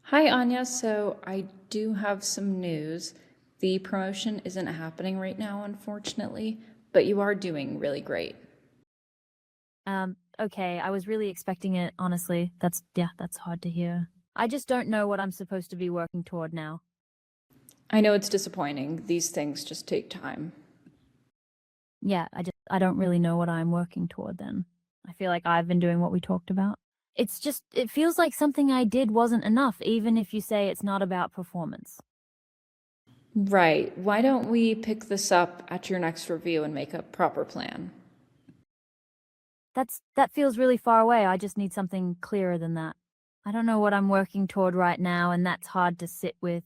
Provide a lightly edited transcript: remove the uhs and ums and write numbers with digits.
Hi, Anya. So I do have some news. The promotion isn't happening right now, unfortunately, but you are doing really great. Okay, I was really expecting it, honestly. That's hard to hear. I just don't know what I'm supposed to be working toward now. I know it's disappointing. These things just take time. Yeah, I don't really know what I'm working toward then. I feel like I've been doing what we talked about. It feels like something I did wasn't enough, even if you say it's not about performance. Right. Why don't we pick this up at your next review and make a proper plan? That feels really far away. I just need something clearer than that. I don't know what I'm working toward right now, and that's hard to sit with.